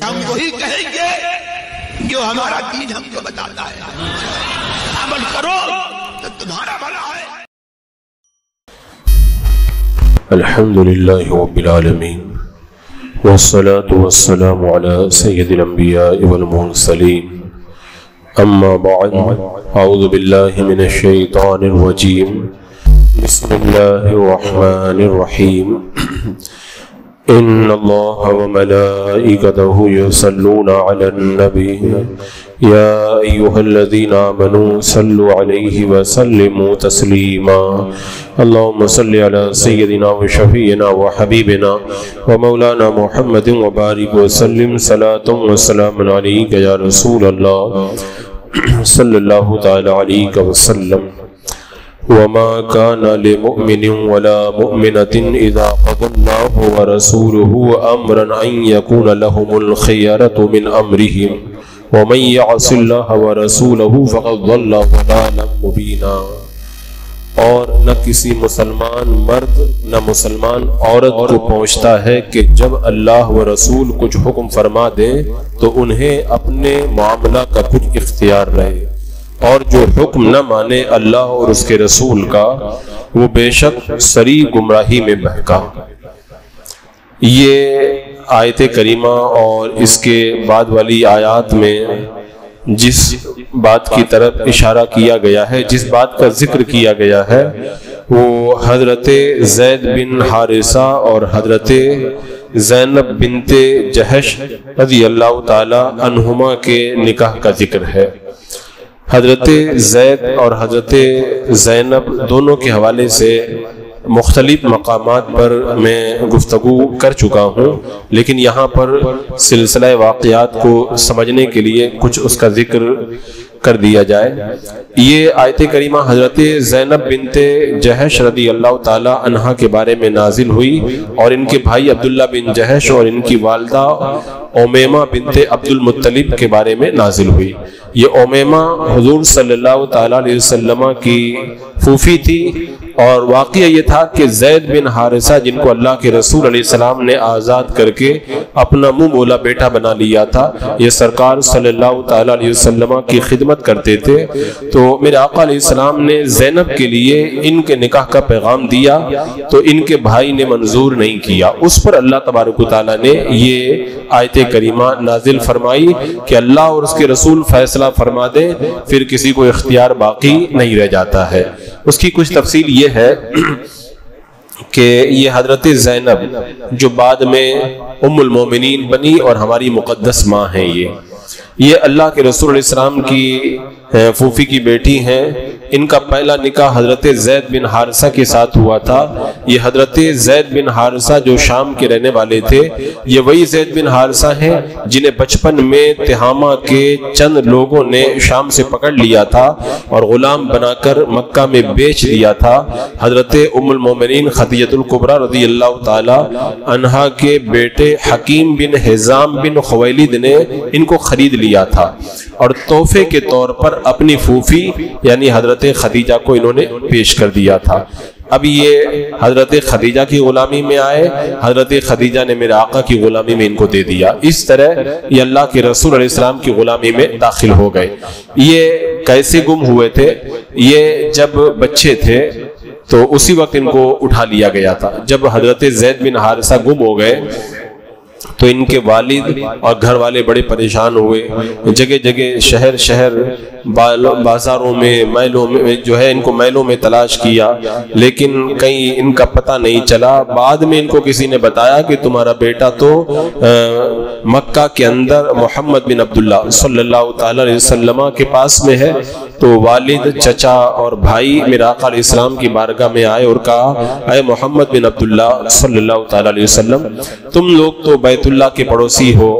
ہم وہی کہیں گے جو ہمارا دین ہم کو بتاتا ہے. عمل کرو تو تمہارا بھلا ہے. الحمدللہ رب العالمین والصلاة والسلام على سید الانبیاء والمرسلین. اما بعد، اعوذ باللہ من الشیطان الرجیم. بسم اللہ الرحمن الرحیم. ان اللہ وملائکتہ یصلون علی النبی یا ایہا الذین آمنوا صلوا علیہ وسلموا تسلیما. اللہم صل علی سیدنا وشفیعنا وحبیبنا ومولانا محمد وبارک وسلم صلاۃ وسلام علیک یا رسول اللہ صلی اللہ تعالی علیہ وسلم. وما كان لمؤمن ولا مؤمنة إذا قضى الله ورسوله أمرا أن يكون لهم الخيرة من أمرهم ومن يعص الله ورسوله فقد ضل ضلالا مبينا. اور نہ کسی مسلمان مرد نہ مسلمان عورت کو پہنچتا ہے کہ جب اللہ و رسول کچھ حکم فرما دے تو انہیں اپنے معاملہ کا کچھ اختیار رہے، اور جو حکم نہ مانے اللہ اور اس کے رسول کا وہ بے شک سری گمراہی میں بہکا. یہ آیت کریمہ اور اس کے بعد والی آیات میں جس بات کی طرف اشارہ کیا گیا ہے، جس بات کا ذکر کیا گیا ہے، وہ حضرت زید بن حارثہ اور حضرت زینب بنت جہش رضی اللہ تعالی عنہما کے نکاح کا ذکر ہے. حضرت زید اور حضرت زینب دونوں کے حوالے سے مختلف مقامات پر میں گفتگو کر چکا ہوں، لیکن یہاں پر سلسلہ واقعات کو سمجھنے کے لیے کچھ اس کا ذکر کر دیا جائے. یہ آیت کریمہ حضرت زینب بنت جہش رضی اللہ تعالی عنہا کے بارے میں نازل ہوئی، اور ان کے بھائی عبداللہ بن جہش اور ان کی والدہ امیمہ بنت عبد المطلب کے بارے میں نازل ہوئی. یہ امیمہ حضور صلی اللہ تعالی علیہ وسلم کی پھوپھی تھی، اور واقعہ یہ تھا کہ زید بن حارثہ جن کو اللہ کے رسول علیہ السلام نے آزاد کر کے اپنا منہ بولا بیٹا بنا لیا تھا، یہ سرکار صلی اللہ تعالی علیہ وسلم کی خدمت کرتے تھے. تو میرے آقا علیہ السلام نے زینب کے لیے ان کے نکاح کا پیغام دیا تو ان کے بھائی نے منظور نہیں کیا. اس پر اللہ تبارک و تعالی نے یہ آیت کریمہ نازل فرمائی کہ اللہ اور اس کے رسول فیصلہ فرما دے، پھر کسی کو اختیار باقی نہیں رہ جاتا ہے. اس کی کچھ تفصیل یہ ہے کہ یہ حضرت زینب جو بعد میں ام المومنین بنی اور ہماری مقدس ماں ہیں، یہ اللہ کے رسول علیہ السلام کی پھوپھی کی بیٹی ہیں. ان کا پہلا نکاح حضرت زید بن حارثہ کے ساتھ ہوا تھا. یہ حضرت زید بن حارثہ جو شام کے رہنے والے تھے، یہ وہی زید بن حارثہ ہیں جنہیں بچپن میں تہامہ کے چند لوگوں نے شام سے پکڑ لیا تھا اور غلام بنا کر مکہ میں بیچ دیا تھا. حضرت ام المومنین خدیجہ الکبریٰ رضی اللہ تعالی عنہا کے بیٹے حکیم بن حزام بن خویلد نے ان کو خرید لیا تھا، اور تحفے کے طور پر اپنی پھوپھی یعنی حضرت خدیجہ کو انہوں نے پیش کر دیا تھا. اب یہ حضرت خدیجہ کی غلامی میں آئے، حضرت خدیجہ نے میرے آقا کی غلامی میں ان کو دے دیا. اس طرح یہ اللہ کے رسول علیہ السلام کی غلامی میں داخل ہو گئے. یہ کیسے گم ہوئے تھے؟ یہ جب بچے تھے تو اسی وقت ان کو اٹھا لیا گیا تھا. جب حضرت زید بن حارثہ گم ہو گئے تو ان کے والد اور گھر والے بڑے پریشان ہوئے. جگہ جگہ شہر بازاروں میں میلوں میں جو ہے ان کو میلوں میں تلاش کیا، لیکن کہیں ان کا پتہ نہیں چلا. بعد میں ان کو کسی نے بتایا کہ تمہارا بیٹا تو مکہ کے اندر محمد بن عبداللہ صلی اللہ تعالی علیہ وسلم کے پاس میں ہے. تو والد، چچا اور بھائی میرے آقا علیہ السلام کی بارگاہ میں آئے اور کہا، اے محمد بن عبداللہ صلی اللہ تعالی علیہ وسلم، تم لوگ تو بیت اللہ کے پڑوسی ہو،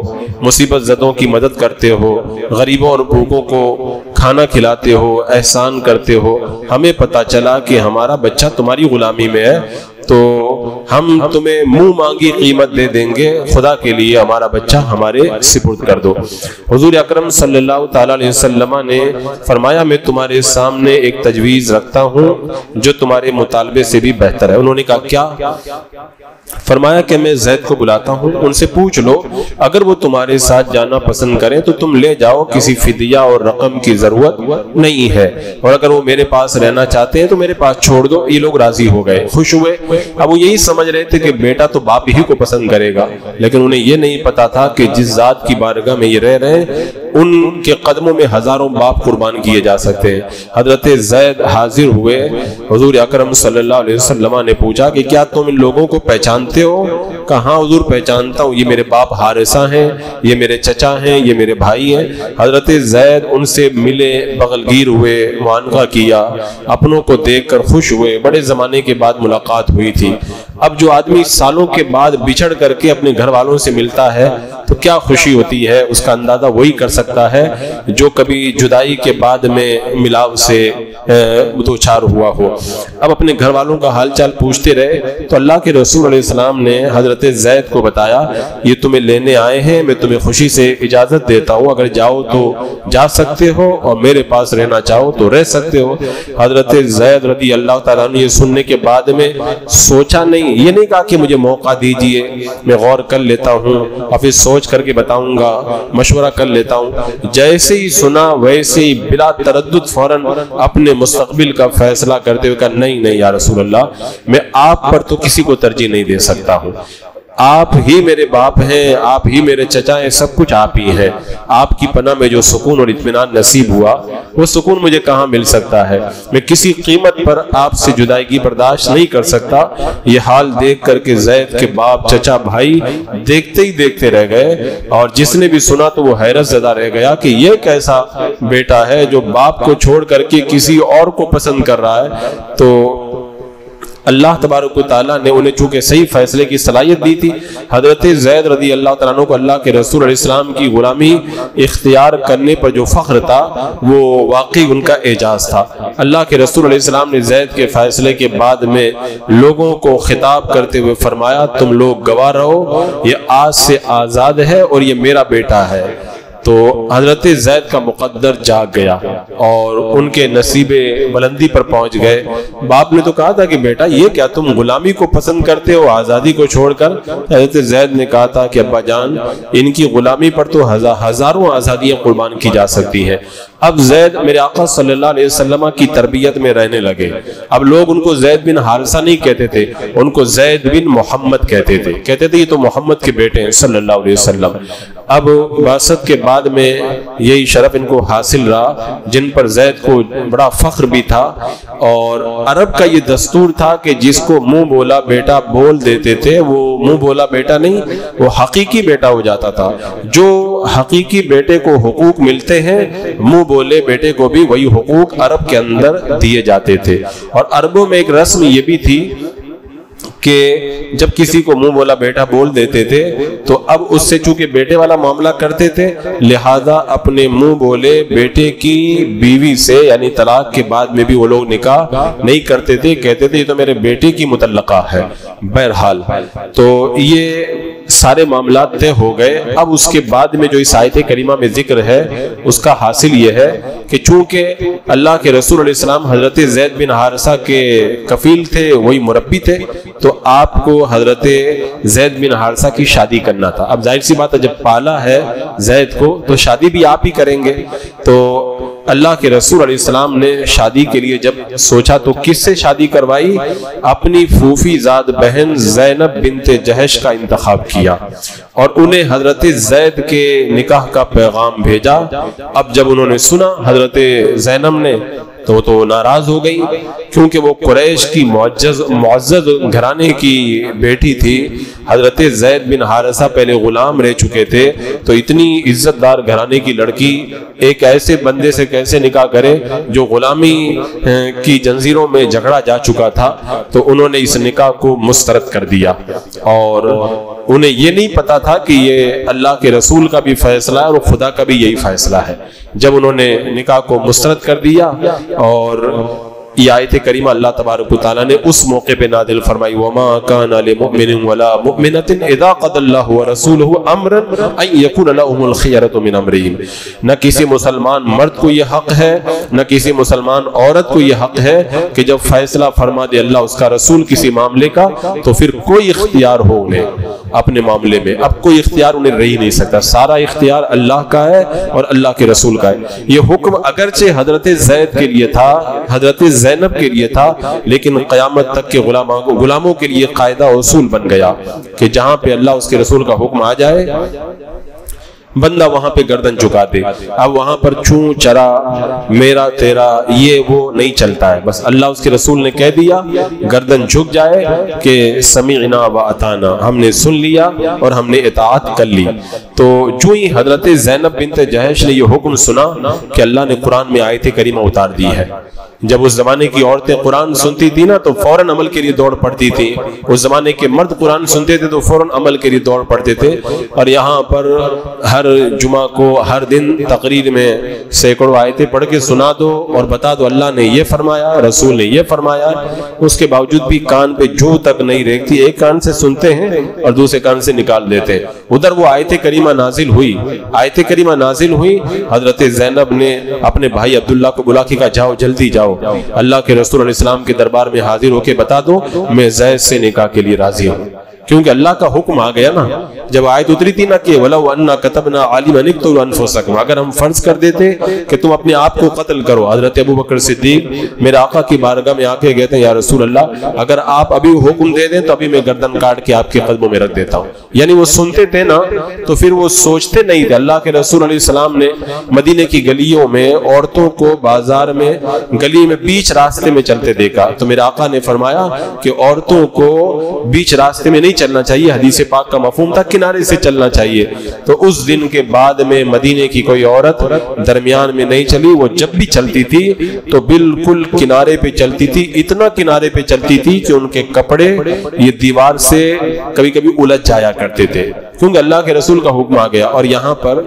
مصیبت زدوں کی مدد کرتے ہو، غریبوں اور بھوکوں کو کھانا کھلاتے ہو، احسان کرتے ہو. ہمیں پتہ چلا کہ ہمارا بچہ تمہاری غلامی میں ہے، تو ہم تمہیں منہ مانگی قیمت دے دیں گے، خدا کے لیے ہمارا بچہ ہمارے سپرد کر دو. حضور اکرم صلی اللہ تعالی علیہ وسلم نے فرمایا، میں تمہارے سامنے ایک تجویز رکھتا ہوں جو تمہارے مطالبے سے بھی بہتر ہے. انہوں نے کہا کیا؟ فرمایا کہ میں زید کو بلاتا ہوں، ان سے پوچھ لو اگر وہ تمہارے ساتھ جانا پسند کریں تو تم لے جاؤ، کسی فدیہ اور رقم کی ضرورت نہیں ہے، اور اگر وہ میرے پاس رہنا چاہتے ہیں تو میرے پاس چھوڑ دو۔ یہ لوگ راضی ہو گئے، خوش ہوئے۔ اب وہ یہی سمجھ رہے تھے کہ بیٹا تو باپ ہی کو پسند کرے گا، لیکن انہیں یہ نہیں پتا تھا کہ جس ذات کی بارگاہ میں یہ رہ رہے ہیں ان کے قدموں میں ہزاروں باپ قربان کیے جا سکتے ہیں۔ حضرت زید حاضر ہوئے، حضور اکرم صلی اللہ علیہ وسلم نے پوچھا کہ کیا تم ان لوگوں کو پہچانتے ہو؟ کہاں حضور پہچانتا ہوں، یہ میرے باپ حارثہ ہیں، یہ میرے چچا ہیں، یہ میرے بھائی ہیں۔ حضرت زید ان سے ملے، بغلگیر ہوئے، معانقہ کیا، اپنوں کو دیکھ کر خوش ہوئے۔ بڑے زمانے کے بعد ملاقات ہوئی تھی۔ اب جو آدمی سالوں کے بعد بچھڑ کر کے اپنے گھر والوں سے ملتا ہے تو کیا خوشی ہوتی ہے، اس کا اندازہ وہی کر سکتا ہے جو کبھی جدائی کے بعد میں ملاو سے دوچار ہوا ہو۔ اب اپنے گھر والوں کا حال چال پوچھتے رہے تو اللہ کے رسول علیہ السلام نے حضرت زید کو بتایا یہ تمہیں لینے آئے ہیں، میں تمہیں خوشی سے اجازت دیتا ہوں، اگر جاؤ تو جا سکتے ہو اور میرے پاس رہنا چاہو تو رہ سکتے ہو۔ حضرت زید رضی اللہ تعالیٰ عنہ یہ سننے کے بعد میں سوچا نہیں، یہ نہیں کہا کہ مجھے موقع دیجئے، میں غور کر لیتا ہوں اور پھر سوچ کر کے بتاؤں گا، مشورہ کر لیتا ہوں۔ جیسے ہی سنا ویسے ہی بلا تردد فوراً اپنے مستقبل کا فیصلہ کرتے ہوئے کہا نہیں نہیں یا رسول اللہ، میں آپ پر تو کسی کو ترجیح نہیں دے سکتا ہوں، آپ ہی میرے باپ ہیں، آپ ہی میرے چچا ہیں، سب کچھ آپ ہی ہیں۔ آپ کی پناہ میں جو سکون اور اطمینان نصیب ہوا وہ سکون مجھے کہاں مل سکتا ہے، میں کسی قیمت پر آپ سے جدائیگی برداشت نہیں کر سکتا۔ یہ حال دیکھ کر کے زید کے باپ، چچا، بھائی دیکھتے ہی دیکھتے رہ گئے، اور جس نے بھی سنا تو وہ حیرت زدہ رہ گیا کہ یہ کیسا بیٹا ہے جو باپ کو چھوڑ کر کے کسی اور کو پسند کر رہا ہے۔ تو اللہ تبارک و تعالیٰ نے انہیں چونکہ صحیح فیصلے کی صلاحیت دی تھی، حضرت زید رضی اللہ تعالیٰ عنہ کو اللہ کے رسول علیہ السلام کی غلامی اختیار کرنے پر جو فخر تھا وہ واقعی ان کا اعجاز تھا۔ اللہ کے رسول علیہ السلام نے زید کے فیصلے کے بعد میں لوگوں کو خطاب کرتے ہوئے فرمایا تم لوگ گواہ رہو، یہ آج سے آزاد ہے اور یہ میرا بیٹا ہے۔ تو حضرت زید کا مقدر جاگ گیا اور ان کے نصیب بلندی پر پہنچ گئے۔ باپ نے تو کہا تھا کہ بیٹا یہ کیا تم غلامی کو پسند کرتے ہو آزادی کو چھوڑ کر؟ حضرت زید نے کہا تھا کہ ابا جان ان کی غلامی پر تو ہزاروں آزادیاں قربان کی جا سکتی ہیں۔ اب زید میرے آقا صلی اللہ علیہ وسلم کی تربیت میں رہنے لگے۔ اب لوگ ان کو زید بن حارثہ نہیں کہتے تھے، ان کو زید بن محمد کہتے تھے، کہتے تھے یہ تو محمد کے بیٹے ہیں صلی اللہ علیہ وسلم۔ اب بعثت کے بعد میں یہی شرف ان کو حاصل رہا جن پر زید کو بڑا فخر بھی تھا، اور عرب کا یہ دستور تھا کہ جس کو منہ بولا بیٹا بول دیتے تھے وہ منہ بولا بیٹا نہیں، وہ حقیقی بیٹا ہو جاتا تھا۔ جو حقیقی بیٹے کو حقوق ملتے ہیں منہ بولے بیٹے کو بھی وہی حقوق عرب کے اندر دیے جاتے تھے۔ اور عربوں میں ایک رسم یہ بھی تھی کہ جب کسی کو منہ بولا بیٹا بول دیتے تھے تو اب اس سے چونکہ بیٹے والا معاملہ کرتے تھے لہذا اپنے منہ بولے بیٹے کی بیوی سے یعنی طلاق کے بعد میں بھی وہ لوگ نکاح نہیں کرتے تھے، کہتے تھے یہ تو میرے بیٹے کی متعلقہ ہے۔ بہرحال تو یہ سارے معاملات طے ہو گئے۔ اب اس کے بعد میں جو اس آیت کریمہ میں ذکر ہے اس کا حاصل یہ ہے کہ چونکہ اللہ کے رسول علیہ السلام حضرت زید بن حارثہ کے کفیل تھے، وہی مربی تھے، تو آپ کو حضرت زید بن حارثہ کی شادی کرنا تھا۔ اب ظاہر سی بات ہے جب پالا ہے زید کو تو شادی بھی آپ ہی کریں گے۔ تو اللہ کے رسول علیہ السلام نے شادی کے لیے جب سوچا تو کس سے شادی کروائی؟ اپنی پھوپھی زاد بہن زینب بنت جہش کا انتخاب کیا اور انہیں حضرت زید کے نکاح کا پیغام بھیجا۔ اب جب انہوں نے سنا حضرت زینب نے تو ناراض ہو گئی، کیونکہ وہ قریش کی معزز گھرانے کی بیٹی تھی۔ حضرت زید بن حارثہ پہلے غلام رہ چکے تھے، تو اتنی عزت دار گھرانے کی لڑکی ایک ایسے بندے سے کیسے نکاح کرے جو غلامی کی جنزیروں میں جھگڑا جا چکا تھا؟ تو انہوں نے اس نکاح کو مسترد کر دیا، اور انہیں یہ نہیں پتا تھا کہ یہ اللہ کے رسول کا بھی فیصلہ ہے اور خدا کا بھی یہی فیصلہ ہے۔ جب انہوں نے نکاح کو مسترد کر دیا اور یہ آیت کریمہ اللہ تبارک و تعالیٰ نے اس موقع پہ نازل فرمائی وما کان لمؤمن ولا مؤمنۃ اذا قضى الله ورسوله امرا ان يكون لهم الخيرۃ من امرهم، نہ کسی مسلمان مرد کو یہ حق ہے نہ کسی مسلمان عورت کو یہ حق ہے کہ جب فیصلہ فرما دے اللہ اس کا رسول کسی معاملے کا تو پھر کوئی اختیار ہو انہیں اپنے معاملے میں، اب کوئی اختیار انہیں رہ نہیں سکتا، سارا اختیار اللہ کا ہے اور اللہ کے رسول کا ہے۔ یہ حکم اگرچہ حضرت زید کے لیے تھا، حضرت زینب کے لیے تھا، لیکن قیامت تک کے غلاموں کے لیے قاعدہ اصول بن گیا کہ جہاں پہ اللہ اس کے رسول کا حکم آ جائے بندہ وہاں پہ گردن جھکا دے۔ اب وہاں پر چون چرا میرا تیرا یہ وہ نہیں چلتا ہے، بس اللہ اس کے رسول نے کہہ دیا گردن جھک جائے کہ سمعنا و اطعنا، ہم نے سن لیا اور ہم نے اطاعت کر لی۔ تو جو ہی حضرت زینب بنت جہش نے یہ حکم سنا کہ اللہ نے قرآن میں آیت کریمہ اتار دی ہے، جب اس زمانے کی عورتیں قرآن سنتی تھی نا تو فوراً عمل کے لیے دوڑ پڑتی تھی، اس زمانے کے مرد قرآن سنتے تھے تو فوراً عمل کے لیے دوڑ پڑتے تھے، اور یہاں پر ہر جمعہ کو ہر دن تقریر میں سینکڑوں آیتیں پڑھ کے سنا دو اور بتا دو اللہ نے یہ فرمایا، رسول نے یہ فرمایا، اس کے باوجود بھی کان پہ جو تک نہیں ریکتی، ایک کان سے سنتے ہیں اور دوسرے کان سے نکال دیتے ہیں۔ ادھر وہ آیت کریمہ نازل ہوئی، آیت کریمہ نازل ہوئی، حضرت زینب نے اپنے بھائی عبداللہ کو بلا کے کہا جاؤ جلدی جاؤ، اللہ کے رسول علیہ السلام کے دربار میں حاضر ہو کے بتا دو میں زید سے نکاح کے لیے راضی ہوں، کیونکہ اللہ کا حکم آ گیا نا۔ جب آیت اتری تھی نا کہ وَلَوْ أَنَّا كَتَبْنَا عَلِيمًا اقْتُلُوا أَنفُسَكُمْ، اگر ہم فرض کر دیتے کہ تم اپنے آپ کو قتل کرو، حضرت ابوبکر صدیق میرے آقا کی بارگاہ میں آ کے کہتے ہیں یا رسول اللہ اگر آپ ابھی حکم دے دیں تو ابھی میں گردن کاٹ کے آپ کے قدموں میں رکھ دیتا ہوں۔ یعنی وہ سنتے تھے نا تو پھر وہ سوچتے نہیں تھے۔ اللہ کے رسول علیہ السلام نے مدینے کی گلیوں میں عورتوں کو بازار میں گلی میں بیچ راستے میں چلتے دیکھا تو میرے آقا نے فرمایا کہ عورتوں کو بیچ راستے میں نہیں چلنا چاہیے، حدیث پاک کا مفہوم تھا کنارے سے چلنا چاہیے۔ تو اس دن کے بعد میں مدینے کی کوئی عورت درمیان میں نہیں چلی، وہ جب بھی چلتی تھی تو بالکل کنارے پہ چلتی تھی، اتنا کنارے پہ چلتی تھی کہ ان کے کپڑے یہ دیوار سے کبھی کبھی الجھ جایا کرتے تھے، کیونکہ اللہ کے رسول کا حکم آ گیا۔ اور یہاں پر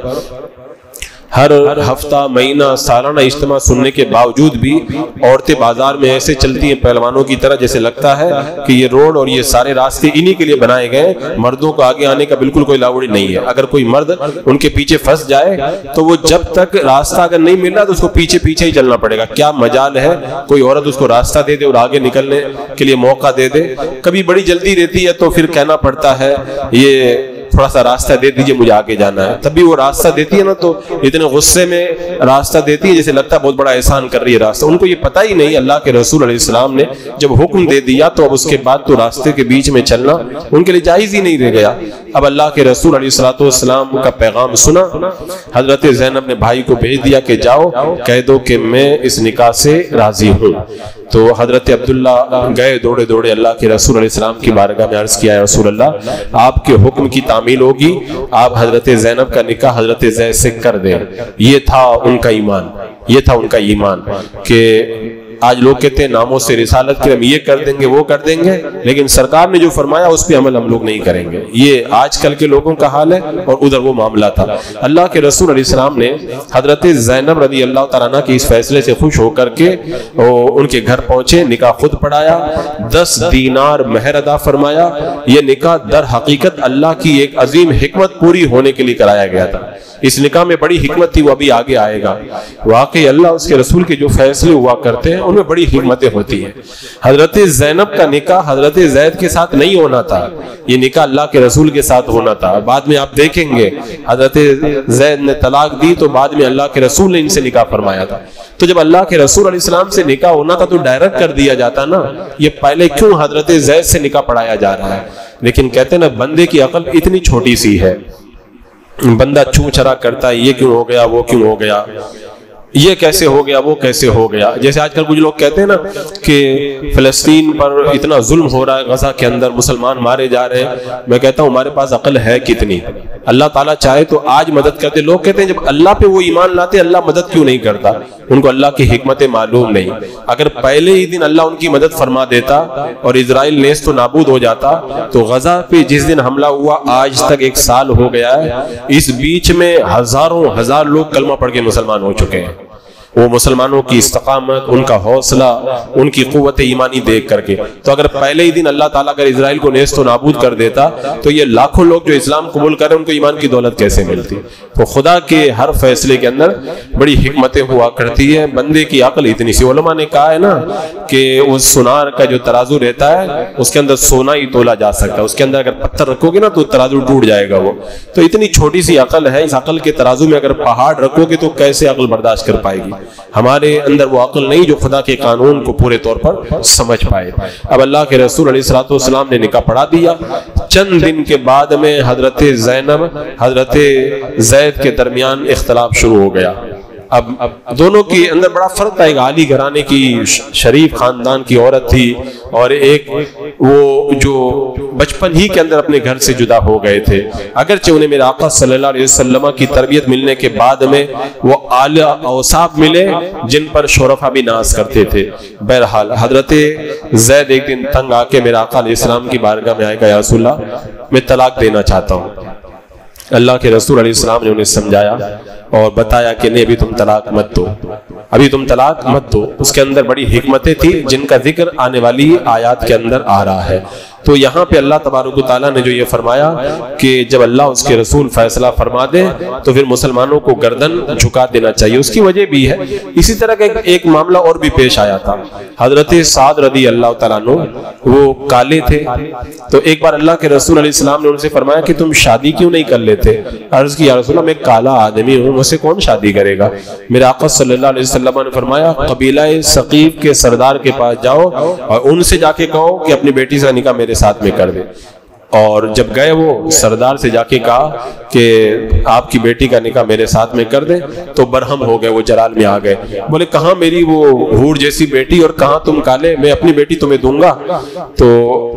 ہر ہفتہ مہینہ سالانہ اجتماع سننے کے باوجود بھی عورتیں بازار میں ایسے چلتی ہیں پہلوانوں کی طرح جیسے لگتا ہے کہ یہ روڈ اور یہ سارے راستے انہی کے لیے بنائے گئے، مردوں کو آگے آنے کا بالکل کوئی لاؤڑی نہیں ہے۔ اگر کوئی مرد ان کے پیچھے پھنس جائے تو وہ جب تک راستہ اگر نہیں مل رہا تو اس کو پیچھے پیچھے ہی چلنا پڑے گا۔ کیا مجال ہے کوئی عورت اس کو راستہ دے دے اور آگے نکلنے کے لیے موقع دے دے؟ کبھی بڑی جلدی رہتی ہے تو پھر کہنا پڑتا ہے یہ تھوڑا سا راستہ دے دیجئے مجھے آگے جانا ہے، تب بھی وہ راستہ دیتی ہے نا تو اتنے غصے میں راستہ دیتی ہے جیسے لگتا ہے بہت بڑا احسان کر رہی ہے راستہ۔ ان کو یہ پتہ ہی نہیں اللہ کے رسول علیہ السلام نے جب حکم دے دیا تو اب اس کے بعد تو راستے کے بیچ میں چلنا ان کے لیے جائز ہی نہیں رہ گیا۔ اب اللہ کے رسول علیہ السلام کا پیغام سنا، حضرت زینب نے بھائی کو بھیج دیا کہ جاؤ کہہ دو کہ میں اس نکاح سے راضی ہوں۔ تو حضرت عبداللہ گئے دوڑے دوڑے اللہ کے رسول علیہ السلام کی بارگاہ میں عرض کیا ہے رسول اللہ آپ کے حکم کی تعمیل ہوگی، آپ حضرت زینب کا نکاح حضرت زید سے کر دیں۔ یہ تھا ان کا ایمان، یہ تھا ان کا ایمان کہ آج لوگ کہتے ہیں ناموں سے رسالت کے ہم یہ کر دیں گے وہ کر دیں گے، لیکن سرکار نے جو فرمایا اس پہ عمل ہم لوگ نہیں کریں گے۔ یہ آج کل کے لوگوں کا حال ہے اور ادھر وہ معاملہ تھا۔ اللہ کے رسول علیہ السلام نے حضرت زینب رضی اللہ تعالیٰ عنہ کے اس فیصلے سے خوش ہو کر کے ان کے گھر پہنچے، نکاح خود پڑھایا، 10 دینار مہر ادا فرمایا۔ یہ نکاح در حقیقت اللہ کی ایک عظیم حکمت پوری ہونے کے لیے کرایا گیا تھا۔ اس نکاح میں بڑی حکمت تھی، وہ ابھی آگے آئے گا۔ واقعی اللہ اس کے رسول کے جو فیصلے ہوا کرتے ہیں ان میں بڑی حکمتیں ہوتی ہیں۔ حضرت زینب کا نکاح حضرت زید کے ساتھ نہیں ہونا تھا، یہ نکاح اللہ کے رسول کے ساتھ ہونا تھا۔ بعد میں آپ دیکھیں گے حضرت زید نے طلاق دی تو بعد میں اللہ کے رسول نے ان سے نکاح فرمایا تھا۔ تو جب اللہ کے رسول علیہ السلام سے نکاح ہونا تھا تو ڈائریکٹ کر دیا جاتا نا، یہ پہلے کیوں حضرت زید سے نکاح پڑھایا جا رہا ہے؟ لیکن کہتے ہیں نا بندے کی عقل اتنی چھوٹی سی ہے، بندہ چوں چرا کرتا ہے یہ کیوں ہو گیا وہ کیوں ہو گیا، یہ کیسے ہو گیا وہ کیسے ہو گیا۔ جیسے آج کل کچھ لوگ کہتے ہیں نا کہ فلسطین پر اتنا ظلم ہو رہا ہے، غزہ کے اندر مسلمان مارے جا رہے ہیں، میں کہتا ہوں ہمارے پاس عقل ہے کتنی؟ اللہ تعالیٰ چاہے تو آج مدد کرتے۔ لوگ کہتے ہیں جب اللہ پہ وہ ایمان لاتے اللہ مدد کیوں نہیں کرتا؟ ان کو اللہ کی حکمتیں معلوم نہیں۔ اگر پہلے ہی دن اللہ ان کی مدد فرما دیتا اور اسرائیل نیست و نابود ہو جاتا تو غزہ پہ جس دن حملہ ہوا آج تک 1 سال ہو گیا ہے، اس بیچ میں ہزاروں ہزار لوگ کلمہ پڑھ کے مسلمان ہو چکے ہیں۔ وہ مسلمانوں کی استقامت، ان کا حوصلہ، ان کی قوت ایمانی دیکھ کر کے. تو اگر پہلے ہی دن اللہ تعالیٰ اگر اسرائیل کو نیست و نابود کر دیتا تو یہ لاکھوں لوگ جو اسلام قبول کر رہے ہیں ان کو ایمان کی دولت کیسے ملتی؟ تو خدا کے ہر فیصلے کے اندر بڑی حکمتیں ہوا کرتی ہے. بندے کی عقل اتنی سی، علماء نے کہا ہے نا کہ وہ سونار کا جو ترازو رہتا ہے اس کے اندر سونا ہی تولا جا سکتا ہے، اس کے اندر اگر پتھر رکھو گے نا تو ترازو ٹوٹ جائے گا. وہ تو اتنی چھوٹی سی عقل ہے، اس عقل کے ترازو میں اگر پہاڑ رکھو گے تو کیسے عقل برداشت کر پائے گی؟ ہمارے اندر وہ عقل نہیں جو خدا کے قانون کو پورے طور پر سمجھ پائے. اب اللہ کے رسول علیہ الصلوۃ والسلام نے نکاح پڑھا دیا. چند دن کے بعد میں حضرت زینب حضرت زید کے درمیان اختلاف شروع ہو گیا. اب دونوں کے اندر بڑا فرق تھا. ایک عالی گھرانے کی شریف خاندان کی عورت تھی اور ایک وہ جو بچپن ہی کے اندر اپنے گھر سے جدا ہو گئے تھے. اگرچہ انہیں میرے آقا صلی اللہ علیہ وسلم کی تربیت ملنے کے بعد میں وہ اعلی اوصاف ملے جن پر شرفاء بھی ناز کرتے تھے. بہرحال حضرت زید ایک دن تنگ آ کے میرے آقا علیہ السلام کی بارگاہ میں آئے گا، یا رسول اللہ میں طلاق دینا چاہتا ہوں. اللہ کے رسول علیہ السلام نے انہیں سمجھایا اور بتایا کہ نہیں، ابھی تم طلاق مت دو، ابھی تم طلاق مت دو. اس کے اندر بڑی حکمتیں تھی جن کا ذکر آنے والی آیات کے اندر آ رہا ہے. تو یہاں پہ اللہ تبارک و تعالیٰ نے جو یہ فرمایا کہ جب اللہ اس کے رسول فیصلہ فرما دے تو پھر مسلمانوں کو گردن جھکا دینا چاہیے. اس کی وجہ بھی ہے. اسی طرح کا ایک معاملہ اور بھی پیش آیا تھا. حضرت سعد رضی اللہ تعالیٰ عنہ وہ کالے تھے، تو ایک بار اللہ کے رسول علیہ السلام نے ان سے فرمایا کہ تم شادی کیوں نہیں کر لیتے؟ عرض کی یا رسول اللہ میں کالا آدمی ہوں، مجھ سے کون شادی کرے گا؟ میرے آقا صلی اللہ علیہ وسلم نے فرمایا قبیلہ ثقیف کے سردار کے پاس جاؤ اور ان سے جا کے کہو کہ اپنی بیٹی سے نکاح میرے ساتھ میں کر دے. اور جب گئے وہ سردار سے جا کے کہا کہ آپ کی بیٹی کا نکاح میرے ساتھ میں کر دیں تو برہم ہو گئے، وہ جلال میں آ گئے. بولے کہاں میری وہ حور جیسی بیٹی اور کہاں تم کالے، میں اپنی بیٹی تمہیں دوں گا. تو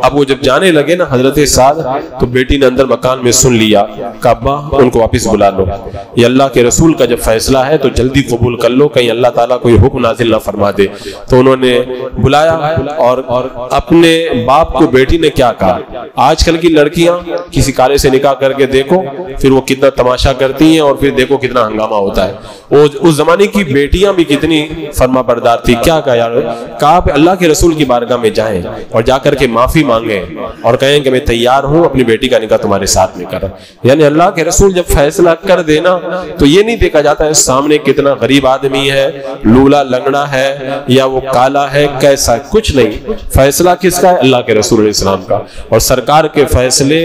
اب وہ جب جانے لگے نا حضرت سعد تو بیٹی نے اندر مکان میں سن لیا کہ ابا ان کو واپس بلا لو، یہ اللہ کے رسول کا جب فیصلہ ہے تو جلدی قبول کر لو، کہیں اللہ تعالیٰ کوئی حکم نازل نہ فرما دے. تو انہوں نے بلایا اور اپنے باپ کو بیٹی نے کیا کہا. آج کل کی لڑکیاں کسی کالے سے نکاح کر کے دیکھو پھر وہ کتنا تماشا کرتی ہیں اور پھر دیکھو کتنا ہنگامہ ہوتا ہے. اس زمانے کی بیٹیاں بھی کتنی فرما بردار تھی. کیا کہا یار، کہا کہ اللہ کے رسول کی بارگاہ میں جائیں اور جا کر کے معافی مانگیں اور کہیں کہ میں تیار ہوں اپنی بیٹی کا نکاح تمہارے ساتھ میں کروں. یعنی اللہ کے رسول جب فیصلہ کر دینا تو یہ نہیں دیکھا جاتا ہے سامنے کتنا غریب آدمی ہے، لولا لنگڑا ہے یا وہ کالا ہے، کیسا، کچھ نہیں. فیصلہ کس کا ہے؟ اللہ کے رسول علیہ السلام کا. اور سرکار کے فیصلے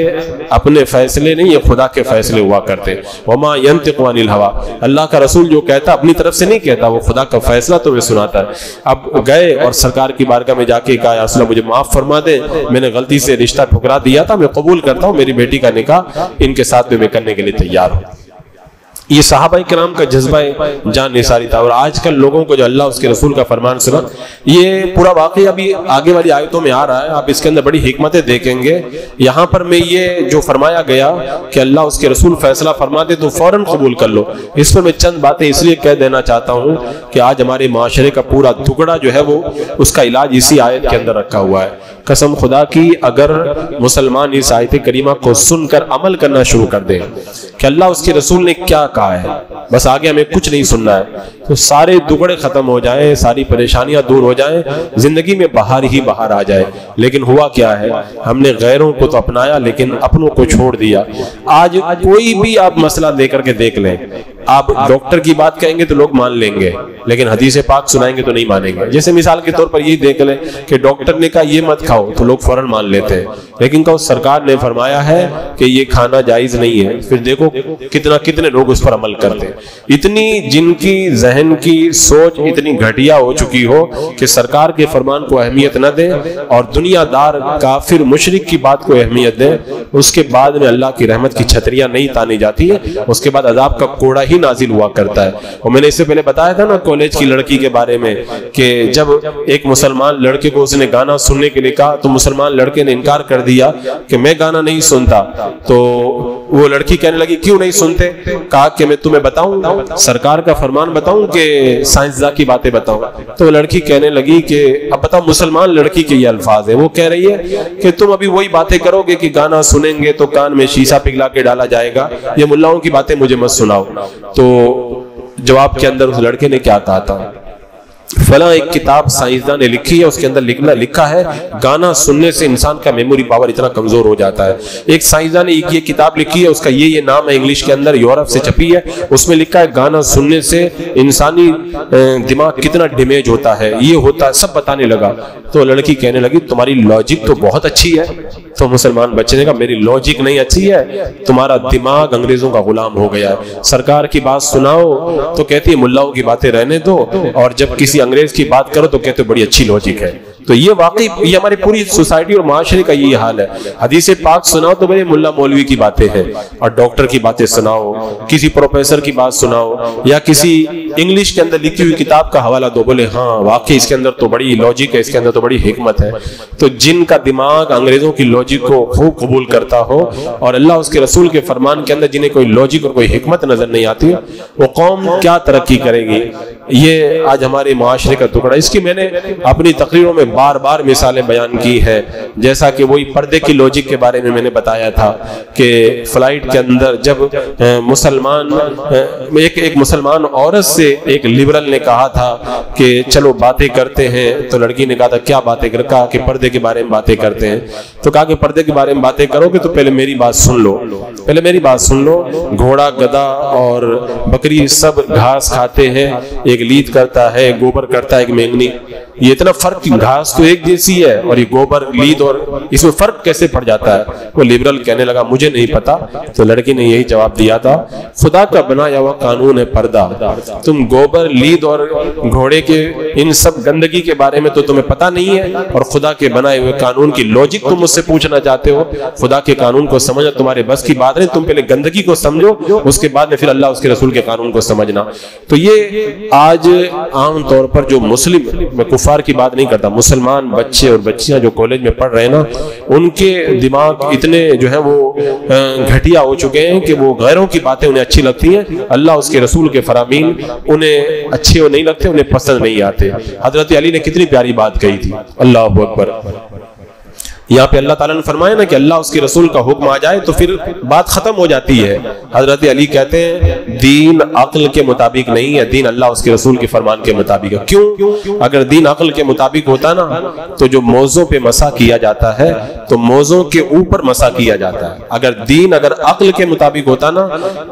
اپنے فیصلے نہیں، یہ خدا کے فیصلے ہوا کرتے. وما ينطق عن الهوى، اللہ کا رسول جو کہتا اپنی طرف سے نہیں کہتا، وہ خدا کا فیصلہ تمہیں سناتا ہے. اب گئے اور سرکار کی بارگاہ میں جا کے کہا یا رسول اللہ مجھے معاف فرما دے، میں نے غلطی سے رشتہ ٹھکرا دیا تھا، میں قبول کرتا ہوں، میری بیٹی کا نکاح ان کے ساتھ میں کرنے کے لیے تیار ہوں. یہ صحابہ کرام کا جذبہ جان نثاری تھا. اور آج کل لوگوں کو جو اللہ اس کے رسول کا فرمان سنا، یہ پورا واقعہ ابھی آگے والی آیتوں میں آ رہا ہے، آپ اس کے اندر بڑی حکمتیں دیکھیں گے. یہاں پر میں یہ جو فرمایا گیا کہ اللہ اس کے رسول فیصلہ فرما دے تو فوراً قبول کر لو، اس پر میں چند باتیں اس لیے کہہ دینا چاہتا ہوں کہ آج ہمارے معاشرے کا پورا ٹکڑا جو ہے وہ اس کا علاج اسی آیت کے اندر رکھا ہوا ہے. قسم خدا کی اگر مسلمان اس آیت کریمہ کو سن کر عمل کرنا شروع کر دیں کہ اللہ اس کے رسول نے کیا کہا ہے، بس آگے ہمیں کچھ نہیں سننا ہے، تو سارے دگڑے ختم ہو جائیں، ساری پریشانیاں دور ہو جائیں، زندگی میں بہار ہی بہار آ جائے. لیکن ہوا کیا ہے، ہم نے غیروں کو تو اپنایا لیکن اپنوں کو چھوڑ دیا. آج کوئی بھی آپ مسئلہ لے کر کے دیکھ لیں، آپ ڈاکٹر کی بات کہیں گے تو لوگ مان لیں گے لیکن حدیث پاک سنائیں گے تو نہیں مانیں گے. جیسے مثال کے طور پر یہ دیکھ لیں کہ ڈاکٹر نے کہا یہ مت کھاؤ تو لوگ فوراً مان لیتے ہیں، لیکن کہو سرکار نے فرمایا ہے کہ یہ کھانا جائز نہیں ہے، پھر دیکھو کتنے لوگ اس پر عمل کرتے ہیں. اتنی جن کی ذہن کی سوچ اتنی گھٹیا ہو چکی ہو کہ سرکار کے فرمان کو اہمیت نہ دیں اور دنیا دار کافر مشرک کی بات کو اہمیت دیں، اس کے بعد میں اللہ کی رحمت کی چھتریاں نہیں تانی جاتی ہے، اس کے بعد عذاب کا کوڑا ہی نازل ہوا کرتا ہے. اور میں نے اس سے پہلے بتایا تھا نا کالج کی لڑکی کے بارے میں کہ جب ایک مسلمان لڑکے کو اس نے گانا سننے کے لیے کہا تو مسلمان لڑکے نے انکار کر دیا کہ میں گانا نہیں سنتا. تو وہ لڑکی کہنے لگی کیوں نہیں سنتے؟ کہا کہ میں تمہیں بتاؤں، سرکار کا فرمان بتاؤں کہ سائنسداں کی باتیں بتاؤں؟ تو لڑکی کہنے لگی کہ اب بتاؤ، مسلمان لڑکی کے یہ الفاظ ہیں، وہ کہہ رہی ہے کہ تم ابھی وہی باتیں کرو گے کہ گانا سنیں گے تو کان میں شیشہ پگھلا کے ڈالا جائے گا، یہ ملاؤں کی باتیں مجھے مت سناؤ. تو جواب کے اندر اس لڑکے نے کیا کہا تھا، فلاں ایک کتاب سائنسدان نے لکھی ہے، اس کے اندر لکھا ہے گانا سننے سے انسان کا میموری پاور اتنا کمزور ہو جاتا ہے۔ ایک سائنسدان نے یہ کتاب لکھی ہے، اس کا یہ نام ہے، انگلش کے اندر، یورپ سے چھپی ہے، اس میں لکھا ہے گانا سننے سے انسانی دماغ کتنا ڈیمیج ہوتا ہے، یہ ہوتا ہے، سب بتانے لگا۔ تو لڑکی کہنے لگی تمہاری لاجک تو بہت اچھی ہے۔ تو مسلمان بچے نے کہا میری لاجک نہیں اچھی ہے، تمہارا دماغ انگریزوں کا غلام ہو گیا ہے، سرکار کی بات سناؤ تو کہتی ہے ملاؤں کی باتیں رہنے دو، اور جب کسی انگریز کی بات کرو تو کہتے بڑی اچھی لاجک ہے۔ تو یہ واقعی یہ ہماری پوری سوسائٹی اور معاشرے کا یہی حال ہے، حدیث پاک سناؤ تو بڑے ملا مولوی کی باتیں ہیں، اور ڈاکٹر کی باتیں سناؤ، کسی پروفیسر کی بات سناؤ، یا کسی انگلش کے اندر لکھی ہوئی کتاب کا حوالہ دو، بولے ہاں واقعی اس کے اندر تو بڑی لاجک ہے، اس کے اندر تو بڑی حکمت ہے۔ تو جن کا دماغ انگریزوں کی لاجک کو خوب قبول کرتا ہو اور اللہ اس کے رسول کے فرمان کے اندر جنہیں کوئی لاجک اور کوئی حکمت نظر نہیں آتی، وہ قوم کیا ترقی کرے گی؟ یہ آج ہمارے معاشرے کا ٹکڑا۔ اس کی میں نے اپنی تقریروں میں بار بار مثالیں بیان کی ہے، جیسا کہ وہی پردے کی لاجک کے بارے میں نے بتایا تھا کہ فلائٹ کے اندر جب ایک مسلمان عورت سے ایک لبرل نے کہا تھا کہ چلو باتیں کرتے ہیں، تو لڑکی نے کہا تھا کیا باتیں کر، کہا کہ پردے کے بارے میں باتیں کرتے ہیں۔ تو کہا کہ پردے کے بارے میں باتیں کرو گے تو پہلے میری بات سن لو، پہلے میری بات سن لو۔ گھوڑا، گدھا اور بکری سب گھاس کھاتے ہیں، ایک لید کرتا ہے، گوبر کرتا ہے، ایک مینگنی۔ یہ اتنا فرق، گھاس تو ایک جیسی ہے اور یہ گوبر، لید، اور اس میں فرق کیسے پڑ جاتا ہے؟ وہ لبرل کہنے لگا مجھے نہیں پتا۔ تو لڑکی نے یہی جواب دیا تھا خدا کا بنایا ہوا قانون ہے پردہ، تم گوبر، لید اور گھوڑے کے ان سب گندگی کے بارے میں تو تمہیں پتا نہیں ہے، اور خدا کے بنائے ہوئے قانون کی لاجک تم مجھ سے پوچھنا چاہتے ہو؟ خدا کے قانون کو سمجھنا تمہارے بس کی بات نہیں، تم پہلے گندگی کو سمجھو، اس کے بعد میں پھر اللہ اس کے رسول کے قانون کو سمجھنا۔ تو یہ آج عام طور پر جو مسلم، میں کفار کی بات نہیں کرتا، مسلمان بچے اور بچیاں جو کالج میں پڑھ رہے ہیں نا، ان کے دماغ اتنے جو ہیں وہ گھٹیا ہو چکے ہیں کہ وہ غیروں کی باتیں انہیں اچھی لگتی ہیں، اللہ اس کے رسول کے فرامین انہیں اچھے نہیں لگتے، انہیں پسند نہیں آتے۔ حضرت علی نے کتنی پیاری بات کہی تھی، اللہ اکبر۔ یہاں پہ اللہ تعالیٰ نے فرمایا نا کہ اللہ اس کے رسول کا حکم آ جائے تو پھر بات ختم ہو جاتی ہے۔ حضرت علی کہتے ہیں دین عقل کے مطابق نہیں ہے، دین اللہ اس کے رسول کے فرمان کے مطابق ہے۔ کیوں؟ اگر دین عقل کے مطابق ہوتا نا تو جو موضوع پہ مسح کیا جاتا ہے تو موضوع کے اوپر مسح کیا جاتا ہے۔ اگر عقل کے مطابق ہوتا نا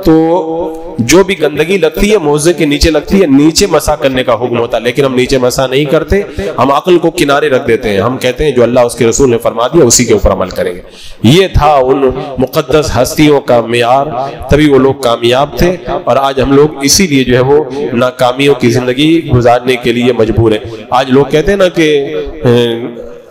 تو جو بھی گندگی لگتی ہے موضوع کے نیچے لگتی ہے، نیچے مسح کرنے کا حکم ہوتا ہے، لیکن ہم نیچے مسح نہیں کرتے، ہم عقل کو کنارے رکھ دیتے ہیں، ہم کہتے ہیں جو اللہ اس کے رسول نے فرما دیا اسی کے اوپر عمل کریں گے۔ یہ تھا ان مقدس ہستیوں کا معیار، تبھی وہ لوگ کامیاب تھے، اور آج ہم لوگ اسی لیے جو ہے وہ ناکامیوں کی زندگی گزارنے کے لیے مجبور ہیں۔ آج لوگ کہتے ہیں نا کہ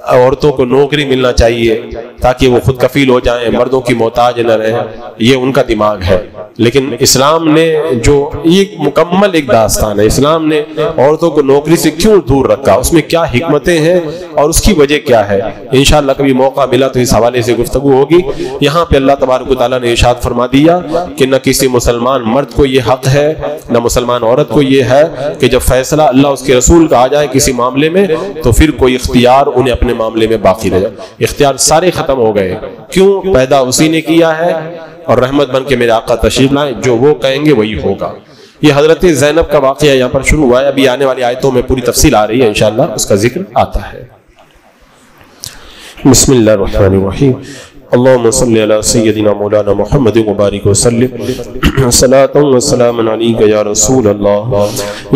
عورتوں کو نوکری ملنا چاہیے تاکہ وہ خود کفیل ہو جائیں، مردوں کی محتاج نہ رہیں، یہ ان کا دماغ ہے۔ لیکن اسلام نے جو یہ مکمل ایک داستان ہے، اسلام نے عورتوں کو نوکری سے کیوں دور رکھا، اس میں کیا حکمتیں ہیں اور اس کی وجہ کیا ہے، انشاءاللہ کبھی موقع ملا تو اس حوالے سے گفتگو ہوگی۔ یہاں پہ اللہ تبارک و تعالیٰ نے ارشاد فرما دیا کہ نہ کسی مسلمان مرد کو یہ حق ہے نہ مسلمان عورت کو یہ ہے کہ جب فیصلہ اللہ اس کے رسول کا آ جائے کسی معاملے میں تو پھر کوئی اختیار انہیں اپنے معاملے میں باقی رہ جائے۔ اختیار سارے ختم ہو گئے، کیوں؟ پیدا اسی نے کیا ہے، اور رحمت بن کے میرے آقا تشریف لائیں، جو وہ کہیں گے وہی ہوگا۔ یہ حضرت زینب کا واقعہ یہاں پر شروع ہوا ہے، ابھی آنے والی آیتوں میں پوری تفصیل آ رہی ہے، انشاءاللہ اس کا ذکر آتا ہے۔ بسم اللہ الرحمن الرحیم، اللهم صل على سيدنا مولانا محمد وبارك وسلم صلاة وسلام عليك يا رسول الله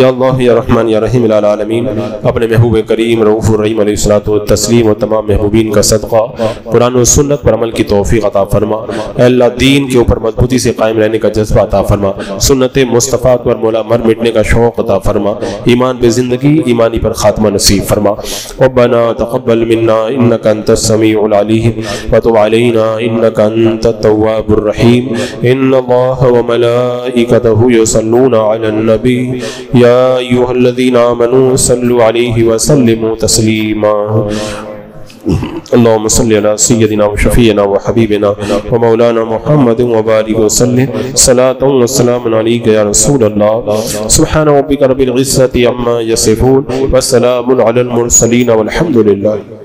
یا اللہ یا رحمان یا رحیم العالمین۔ اپنے محبوب کریم رؤوف الرحیم علیہ الصلوۃ والتسلیم و تمام محبوبین کا صدقہ قرآن و سنت پر عمل کی توفیق عطا فرما۔ اے اللہ دین کے اوپر مضبوطی سے قائم رہنے کا جذبہ عطا فرما، سنت مصطفیٰ پر مولا مر مٹنے کا شوق عطا فرما، ایمان پہ زندگی، ایمانی پر خاتمہ نصیب فرما۔ ربنا تقبل منا انك انت السميع العليم وتب علينا انك انت التواب الرحيم۔ ان الله وملائكته يصلون على النبي يا ايها الذين امنوا صلوا عليه وسلموا تسليما۔ اللهم صل على سيدنا وشفيعنا وحبيبنا ومولانا محمد وبارك وسلم صلاة وسلام عليك يا رسول الله۔ سبحان ربك رب العزة عما يصفون وسلام على المرسلين والحمد لله۔